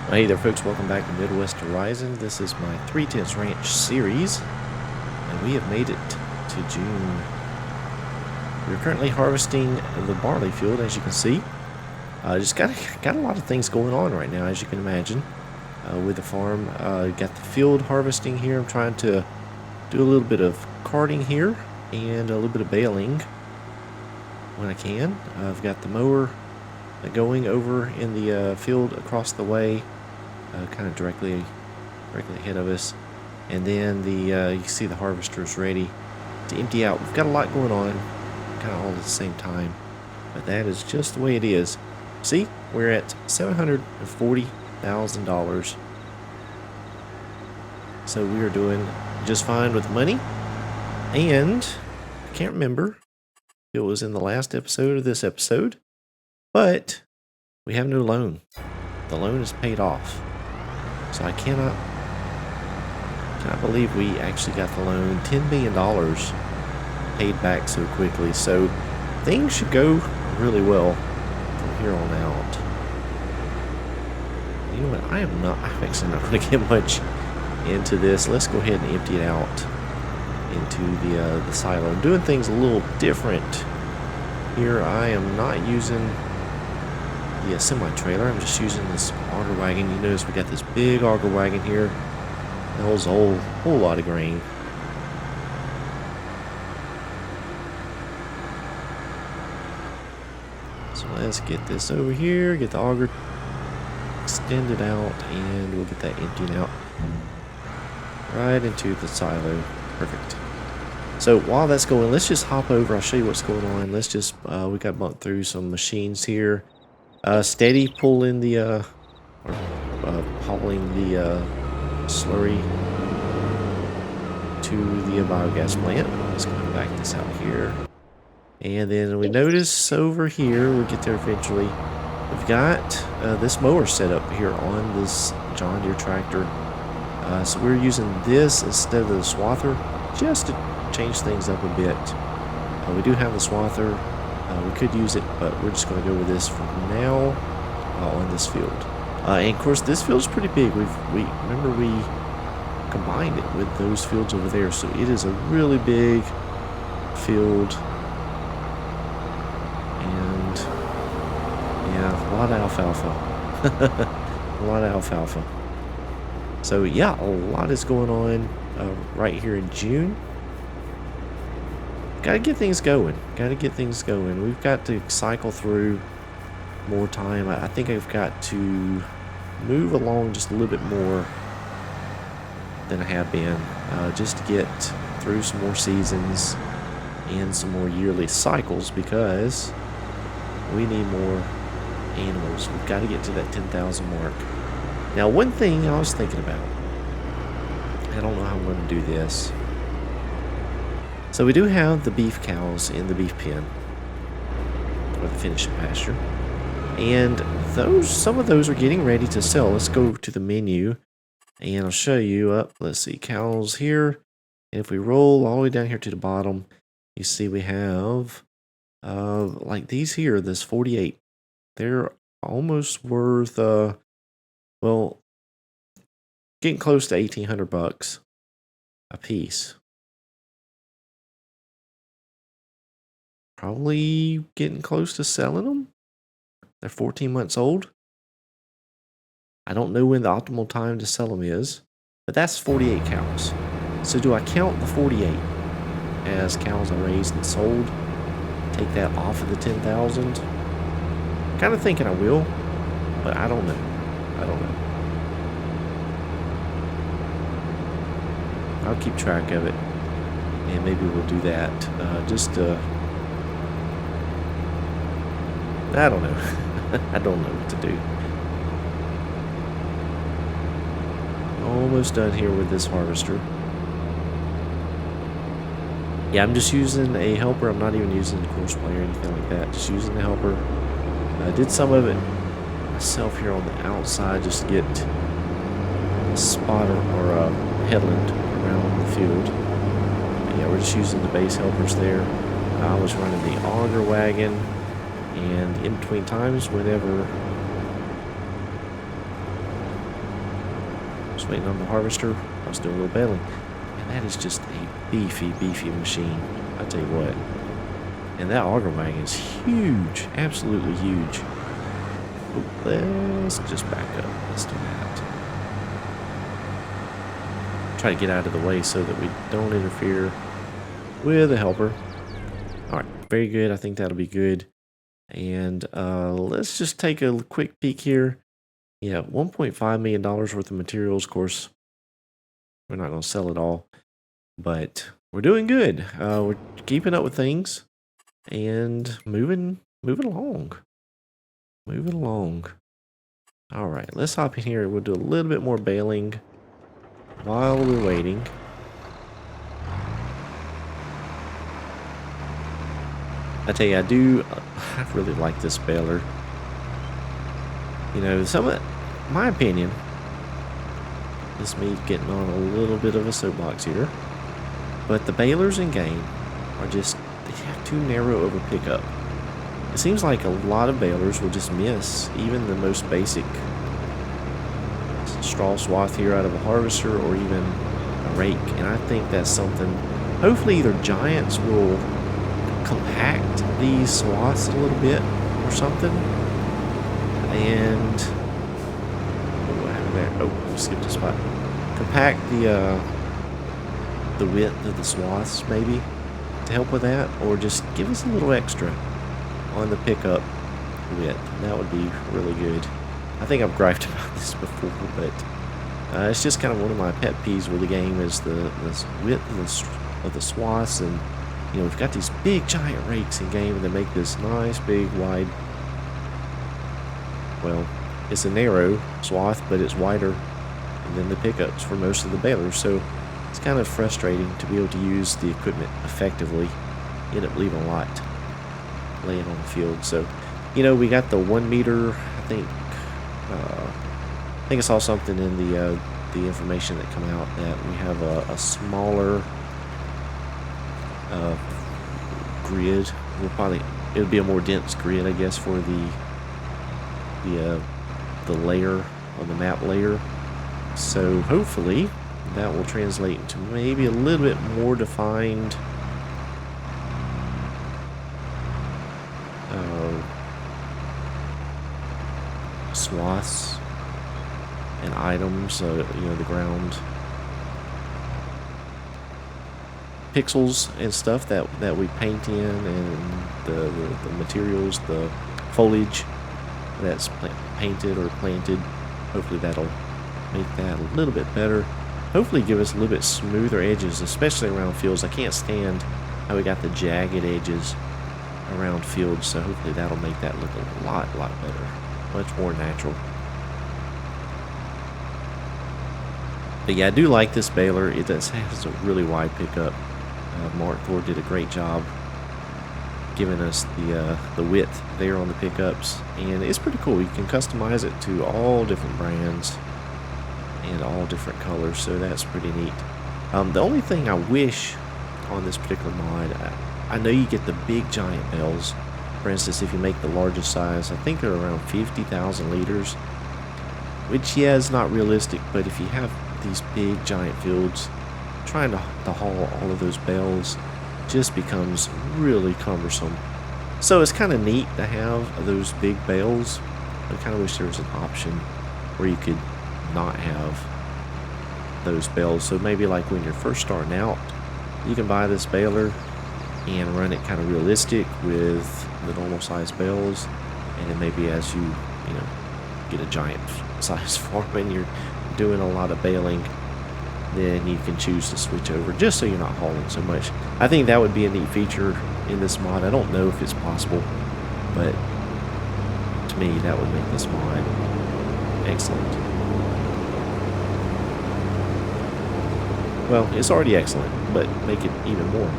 Hey there folks, welcome back to Midwest Horizon. This is my 10's Ranch series, and we have made it to June. We're currently harvesting the barley field, as you can see. Just got a lot of things going on right now, as you can imagine, with the farm. Got the field harvesting here. I'm trying to do a little bit of carting here and a little bit of baling when I can. I've got the mower going over in the field across the way. Kind of directly ahead of us, and then the you can see the harvester's ready to empty out. We've got a lot going on, kind of all at the same time, but that is just the way it is. See, we're at $740,000, so we are doing just fine with money. And I can't remember if it was in the last episode or this episode, but we have no loan. The loan is paid off. So I cannot believe we actually got the loan, $10 million paid back so quickly. So things should go really well from here on out. You know what? I'm actually not going to get much into this. Let's go ahead and empty it out into the silo. I'm doing things a little different here. I am not using the semi-trailer. I'm just using this auger wagon. You notice we got this big auger wagon here. That holds a whole lot of grain. So let's get this over here, get the auger extended out, and we'll get that emptied out right into the silo. Perfect. So while that's going, let's just hop over. I'll show you what's going on. Let's just, we got to bump through some machines here. Steady pulling the, hauling the slurry to the biogas plant. Let's go back this out here. And then we notice over here, we'll get there eventually, we've got this mower set up here on this John Deere tractor. So we're using this instead of the swather just to change things up a bit. We do have the swather. We could use it, but we're just going to go with this for now on this field. And of course, this field's pretty big. We remember we combined it with those fields over there, so it is a really big field. And yeah, a lot of alfalfa. A lot of alfalfa. So yeah, a lot is going on right here in June. Gotta get things going. We've got to cycle through more time. I think I've got to move along just a little bit more than I have been, just to get through some more seasons and some more yearly cycles, because we need more animals. We've got to get to that 10,000 mark. Now, one thing I was thinking about, I don't know how I'm going to do this. So we do have the beef cows in the beef pen, or the finished pasture, and some of those are getting ready to sell. Let's go to the menu, and I'll show you up. Let's see, cows here, and if we roll all the way down here to the bottom, you see we have like these here, this 48. They're almost worth well, getting close to $1,800 a piece. Probably getting close to selling them. They're 14 months old. I don't know when the optimal time to sell them is, but that's 48 cows. So do I count the 48 as cows I raised and sold? Take that off of the 10,000? Kind of thinking I will, but I don't know. I'll keep track of it, and maybe we'll do that. I don't know. I don't know what to do. Almost done here with this harvester. Yeah, I'm just using a helper. I'm not even using the course play or anything like that. Just using the helper. I did some of it myself here on the outside just to get a spot or a headland around the field. But yeah, we're just using the base helpers there. I was running the auger wagon. And in between times, whenever was waiting on the harvester, I was doing a little baling. And that is just a beefy, beefy machine, I tell you what. And that auger wagon is huge, absolutely huge. Oh, let's just back up. Let's do that. Try to get out of the way so that we don't interfere with the helper. All right, very good. I think that'll be good. And let's just take a quick peek here. Yeah, $1.5 million worth of materials. Of course, we're not going to sell it all, but we're doing good. We're keeping up with things and moving along. Moving along. All right, let's hop in here. We'll do a little bit more baling while we're waiting. I tell you, I really like this baler. You know, my opinion, this is me getting on a little bit of a soapbox here, but the balers in game are just, they have too narrow of a pickup. It seems like a lot of balers will just miss even the most basic straw swath here out of a harvester or even a rake, and I think that's something, hopefully either Giants will compact these swaths a little bit or something. And what happened there? Oh, we skipped a spot. Compact the width of the swaths maybe to help with that, or just give us a little extra on the pickup width. That would be really good. I think I've griped about this before, but it's just kind of one of my pet peeves with the game is the width of the swaths. And you know, we've got these big giant rakes in game that make this nice big wide, well, it's a narrow swath, but it's wider than the pickups for most of the balers, so it's kind of frustrating to be able to use the equipment effectively. You end up leaving a lot laying on the field. So, you know, we got the 1 meter, I think I saw something in the information that come out that we have a smaller grid. It would be a more dense grid, I guess, for the layer on the map layer. So hopefully that will translate into maybe a little bit more defined swaths and items, you know, the ground pixels and stuff that we paint in, and the materials, the foliage that's painted or planted. Hopefully that'll make that a little bit better. Hopefully give us a little bit smoother edges, especially around fields. I can't stand how we got the jagged edges around fields, so hopefully that'll make that look a lot better, much more natural. But yeah, I do like this baler. It has a really wide pickup. Mark Thor did a great job giving us the width there on the pickups, and it's pretty cool. You can customize it to all different brands and all different colors, so that's pretty neat. The only thing I wish on this particular mod, I know you get the big giant bales. For instance, if you make the largest size, I think they're around 50,000 liters, which, yeah, is not realistic, but if you have these big giant fields, trying to haul all of those bales just becomes really cumbersome. So it's kind of neat to have those big bales. I kind of wish there was an option where you could not have those bales. So maybe like when you're first starting out, you can buy this baler and run it kind of realistic with the normal size bales, and then maybe as you get a giant size farm and you're doing a lot of baling, then you can choose to switch over just so you're not hauling so much. I think that would be a neat feature in this mod. I don't know if it's possible, but to me that would make this mod excellent. Well, it's already excellent, but make it even more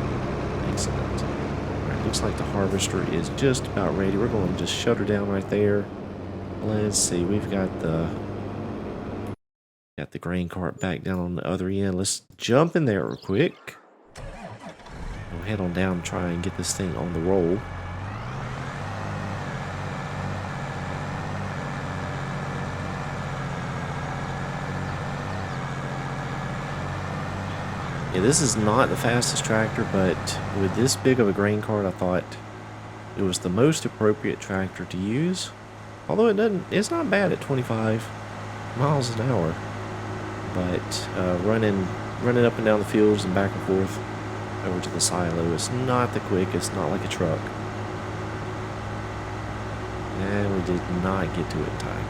excellent. Alright, looks like the harvester is just about ready. We're going to just shut her down right there. Let's see, we've got the grain cart back down on the other end. Let's jump in there real quick. We'll head on down and try and get this thing on the roll. Yeah, this is not the fastest tractor, but with this big of a grain cart, I thought it was the most appropriate tractor to use. Although it's not bad at 25 miles an hour. But running up and down the fields and back and forth over to the silo is not the quickest, not like a truck. And we did not get to it in time.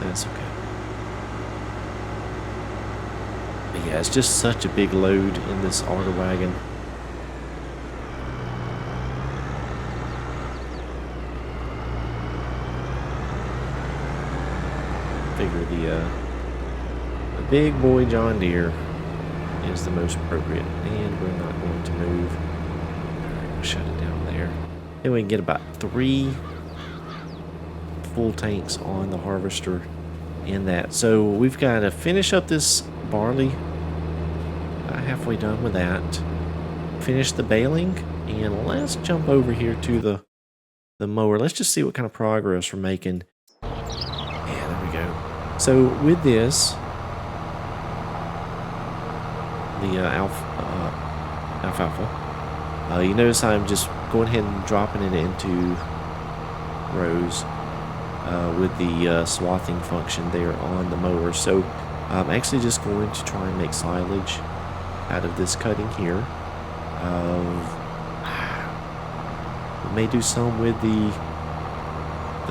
That's okay. But yeah, it's just such a big load in this auger wagon. Figure the big boy John Deere is the most appropriate, and we're not going to move. Alright, we'll shut it down there. Then we can get about 3 full tanks on the harvester in that. So we've got to finish up this barley. Halfway done with that. Finish the baling, and let's jump over here to the mower. Let's just see what kind of progress we're making. Yeah, there we go. So with this, the alfalfa, you notice I'm just going ahead and dropping it into rows with the swathing function there on the mower. So I'm actually just going to try and make silage out of this cutting here. We may do some with the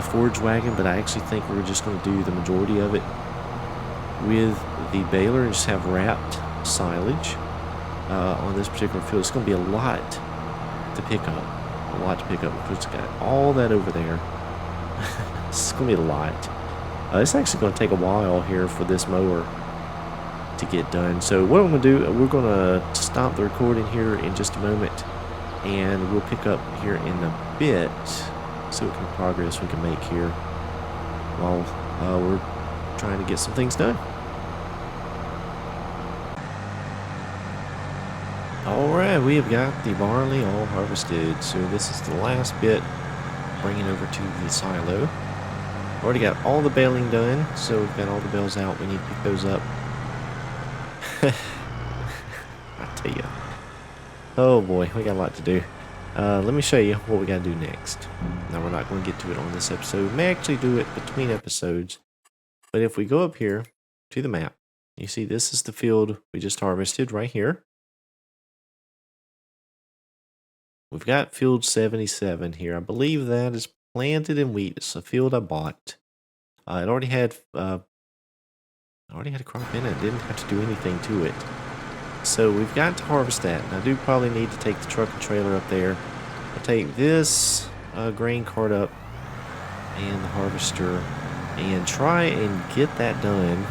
forage wagon, but I actually think we're just going to do the majority of it with the baler and just have wrapped silage on this particular field. It's going to be a lot to pick up. A lot to pick up because it's got all that over there. It's going to be a lot. It's actually going to take a while here for this mower to get done. So what I'm going to do, we're going to stop the recording here in just a moment, and we'll pick up here in a bit, see what kind of progress we can make here while we're trying to get some things done. Alright, we have got the barley all harvested. So this is the last bit, bringing over to the silo. Already got all the baling done, so we've got all the bales out. We need to pick those up. I tell you. Oh boy, we got a lot to do. Let me show you what we got to do next. Now, we're not going to get to it on this episode. We may actually do it between episodes. But if we go up here to the map, you see this is the field we just harvested right here. We've got field 77 here. I believe that is planted in wheat. It's a field I bought. It already had a crop in it. Didn't have to do anything to it. So we've got to harvest that. And I do probably need to take the truck and trailer up there. I'll take this grain cart up and the harvester and try and get that done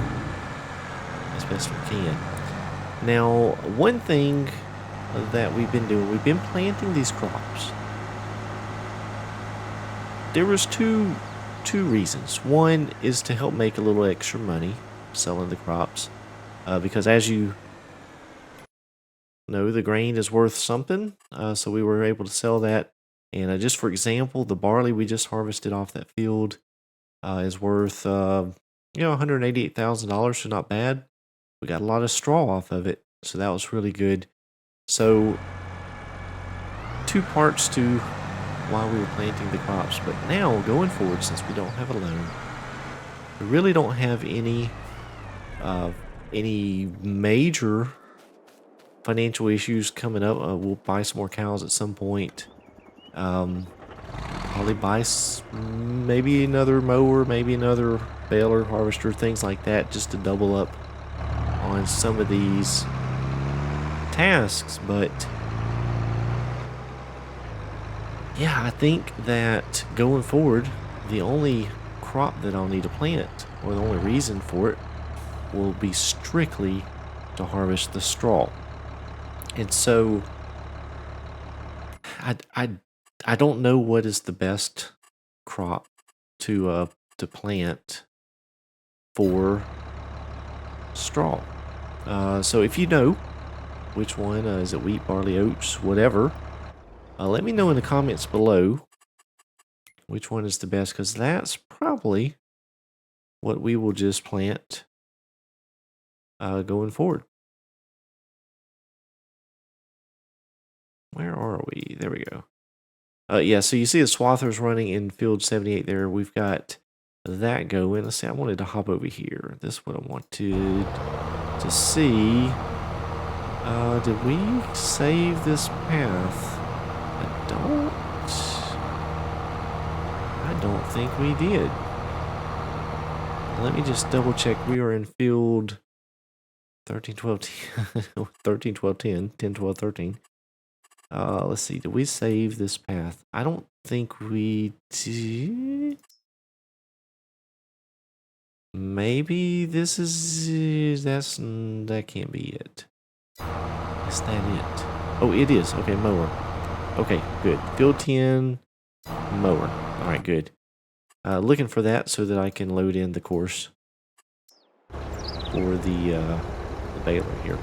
as best we can. Now, one thing that we've been doing, we've been planting these crops. There was two reasons. One is to help make a little extra money selling the crops, because as you know, the grain is worth something, so we were able to sell that. And just for example, the barley we just harvested off that field is worth $188,000, so not bad. We got a lot of straw off of it, so that was really good. So 2 parts to why we were planting the crops. But now, going forward, since we don't have a loan, we really don't have any major financial issues coming up. We'll buy some more cows at some point. Probably buy maybe another mower, maybe another baler, harvester, things like that, just to double up on some of these tasks. But yeah, I think that going forward, the only crop that I'll need to plant, or the only reason for it, will be strictly to harvest the straw. And so I don't know what is the best crop to plant for straw. So if you know which one, is it wheat, barley, oats, whatever, let me know in the comments below which one is the best, because that's probably what we will just plant going forward. Where are we? There we go. Yeah, so you see the swathers running in field 78 there. We've got that going. Let's see, I wanted to hop over here. This is what I wanted to see. Did we save this path? I don't think we did. Let me just double check. We are in field 13, 12, 10, 13, 12, 10, 10, 12, 13. Let's see. Did we save this path? I don't think we did. Maybe this is, that can't be it. Is that it? Oh, it is. Okay, mower. Okay, good. Field 10, mower. All right, good. Looking for that so that I can load in the course for the baler here.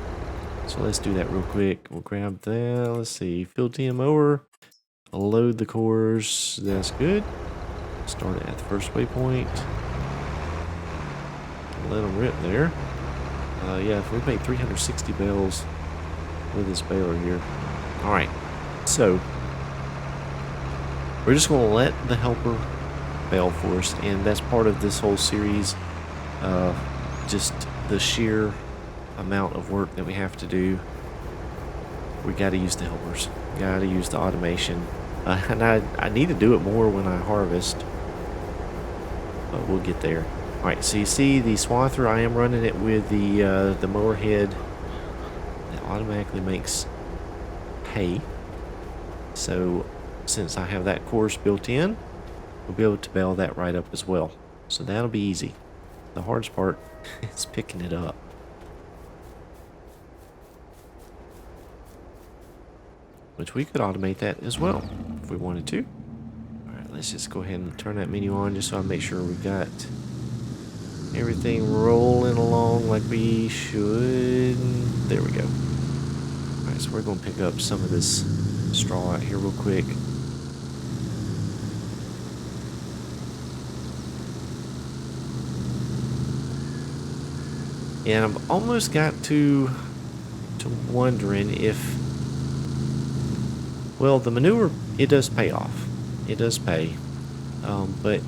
So let's do that real quick. We'll grab that. Let's see. Field 10 mower. Load the course. That's good. Start at the first waypoint. Let them rip there. Yeah, if we make 360 bales with this baler here. Alright. So, we're just going to let the helper bale for us. And that's part of this whole series. Just the sheer amount of work that we have to do. We got to use the helpers. Got to use the automation. And I need to do it more when I harvest. But we'll get there. Alright, so you see the swather, I am running it with the mower head. It automatically makes hay. So since I have that course built in, we'll be able to bale that right up as well. So that'll be easy. The hardest part is picking it up. Which we could automate that as well if we wanted to. Alright, let's just go ahead and turn that menu on just so I make sure we've got everything rolling along like we should. There we go. Alright, so we're going to pick up some of this straw out here real quick. And I've almost got to wondering if, well, the manure, it does pay off. It does pay. But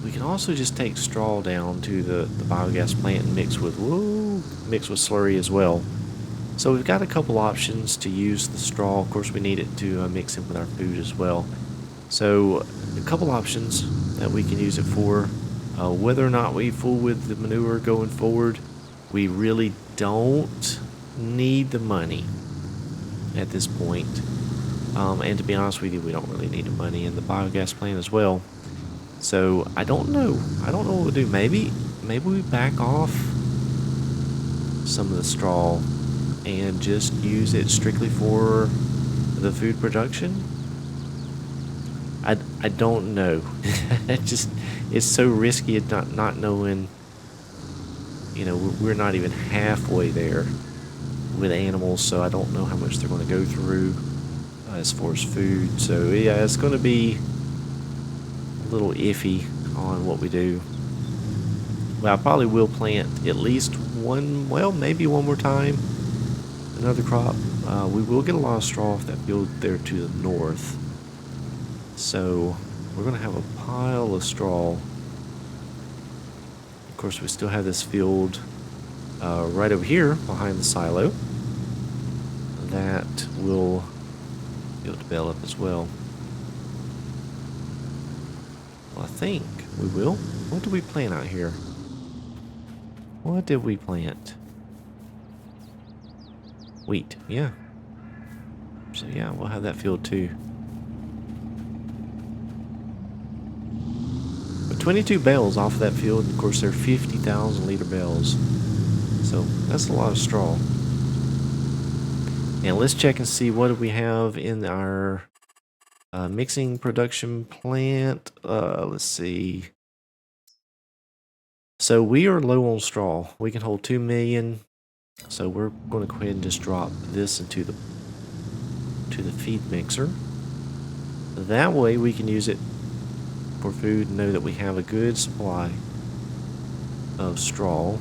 we can also just take straw down to the biogas plant and mix with slurry as well. So we've got a couple options to use the straw. Of course, we need it to mix in with our food as well. So a couple options that we can use it for. Whether or not we fool with the manure going forward, we really don't need the money at this point. And to be honest with you, we don't really need the money in the biogas plant as well. So I don't know. I don't know what we'll do. Maybe we back off some of the straw and just use it strictly for the food production. I don't know. It's so risky at not knowing. You know, we're not even halfway there with animals, so I don't know how much they're going to go through as far as food. So yeah, it's going to be a little iffy on what we do. Well, I probably will plant at least one, well, maybe one more time, another crop. We will get a lot of straw off that field there to the north. So we're going to have a pile of straw. Of course, we still have this field right over here behind the silo that will be able to bale up as well. Well, I think we will. What did we plant out here? What did we plant? Wheat, yeah. So yeah, we'll have that field too. But 22 bales off of that field. Of course, they're 50,000 liter bales. So that's a lot of straw. And let's check and see what do we have in our mixing production plant. Let's see. So we are low on straw. We can hold 2 million. So we're going to go ahead and just drop this into the feed mixer. That way we can use it for food and know that we have a good supply of straw.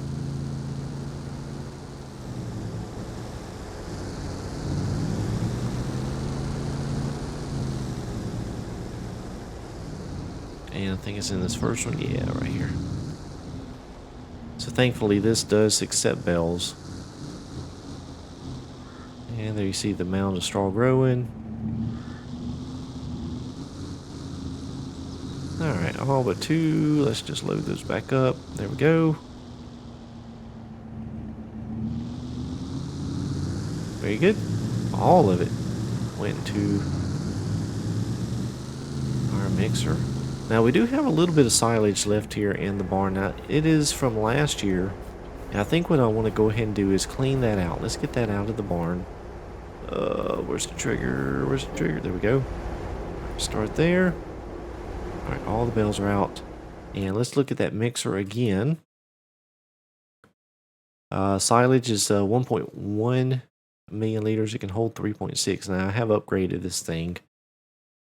And I think it's in this first one. Yeah, right here. So thankfully this does accept bales. And there you see the mound of straw growing. Alright, all but 2. Let's just load those back up. There we go. Very good. All of it went into our mixer. Now we do have a little bit of silage left here in the barn. Now it is from last year. And I think what I want to go ahead and do is clean that out. Let's get that out of the barn. Where's the trigger? Where's the trigger? There we go. Start there. Alright, all the bales are out. And let's look at that mixer again. Silage is 1.1 million liters. It can hold 3.6. Now I have upgraded this thing,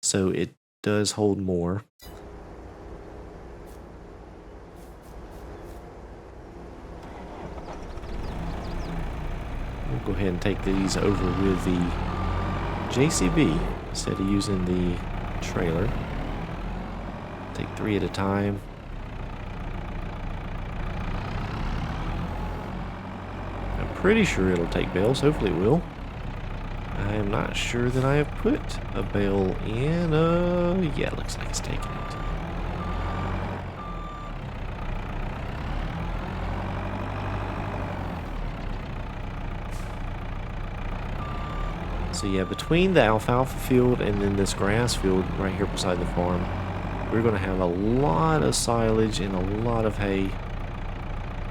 so it does hold more. We'll go ahead and take these over with the JCB instead of using the trailer. Take 3 at a time. I'm pretty sure it'll take bales. Hopefully it will. I am not sure that I have put a bale in. Yeah, it looks like it's taking it. So yeah, between the alfalfa field and then this grass field right here beside the farm, we're going to have a lot of silage and a lot of hay.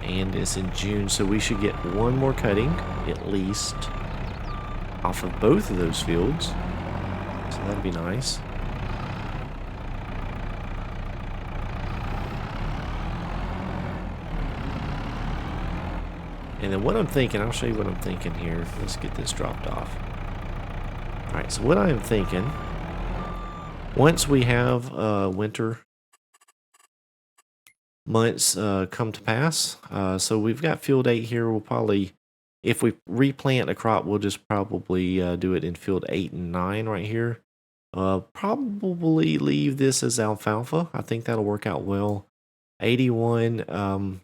And it's in June, so we should get one more cutting, at least, off of both of those fields. So that'd be nice. And then what I'm thinking, I'll show you what I'm thinking here. Let's get this dropped off. Alright, so what I'm thinking, once we have winter months come to pass, so we've got field 8 here. We'll probably, if we replant a crop, we'll just probably do it in field 8 and 9 right here. Probably leave this as alfalfa. I think that'll work out well. 81,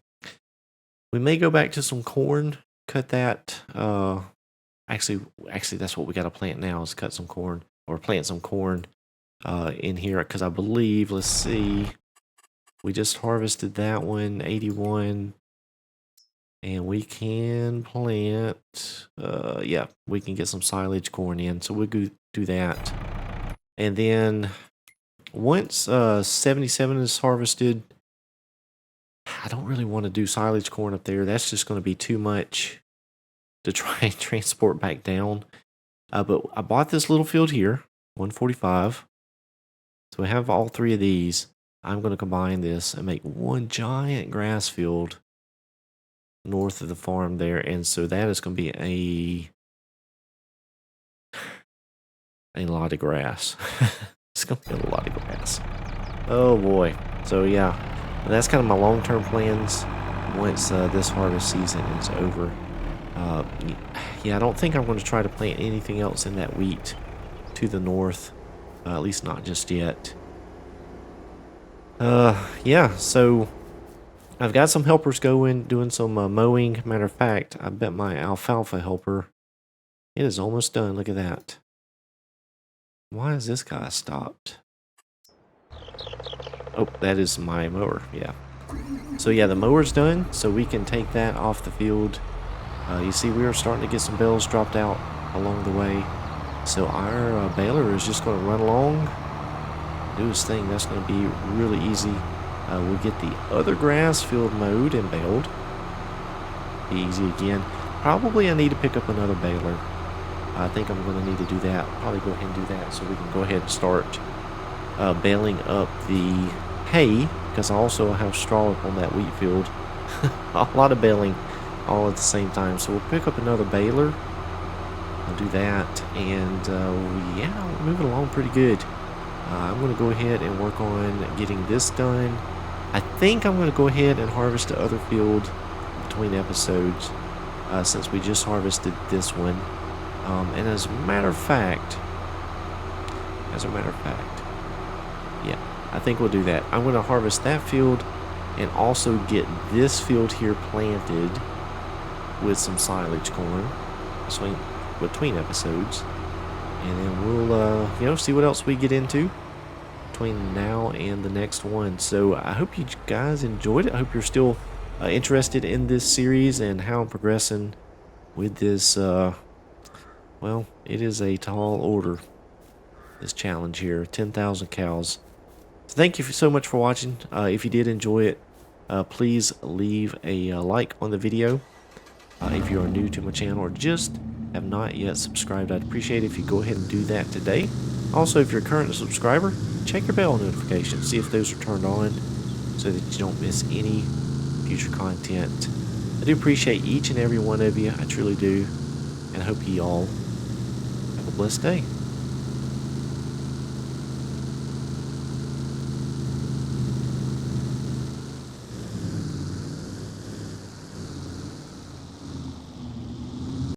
we may go back to some corn, cut that. Actually, that's what we got to plant now, is cut some corn, or plant some corn in here, because I believe, let's see, we just harvested that one, 81, and we can plant, yeah, we can get some silage corn in, so we'll do that. And then once 77 is harvested, I don't really want to do silage corn up there. That's just going to be too much to try and transport back down. But I bought this little field here, 145. So we have all 3 of these. I'm going to combine this and make one giant grass field north of the farm there. And so that is going to be a lot of grass. It's going to be a lot of grass. Oh boy. So yeah, that's kind of my long-term plans once this harvest season is over. Yeah, I don't think I'm going to try to plant anything else in that wheat to the north, at least not just yet. Yeah, so I've got some helpers going, doing some mowing. Matter of fact, I bet my alfalfa helper, it is almost done. Look at that. Why is this guy stopped? Oh, that is my mower, yeah. So yeah, the mower's done, so we can take that off the field. You see, we are starting to get some bales dropped out along the way. So our baler is just going to run along, do his thing. That's going to be really easy. We'll get the other grass field mowed and baled. Be easy again. Probably I need to pick up another baler. I think I'm going to need to do that. Probably go ahead and do that so we can go ahead and start baling up the hay, because I also have straw up on that wheat field. A lot of baling all at the same time. So we'll pick up another baler. I'll do that, and yeah, we're moving along pretty good. I'm going to go ahead and work on getting this done. I think I'm going to go ahead and harvest the other field between episodes, since we just harvested this one. And as a matter of fact, yeah, I think we'll do that. I'm going to harvest that field and also get this field here planted with some silage corn between episodes. And then we'll, you know, see what else we get into between now and the next one. So I hope you guys enjoyed it. I hope you're still interested in this series and how I'm progressing with this. Well, it is a tall order, this challenge here, 10,000 cows. So thank you so much for watching. If you did enjoy it, please leave a like on the video. If you are new to my channel or just have not yet subscribed, I'd appreciate it if you go ahead and do that today. Also, if you're a current subscriber, check your bell notifications, see if those are turned on so that you don't miss any future content. I do appreciate each and every one of you, I truly do, and I hope you all have a blessed day.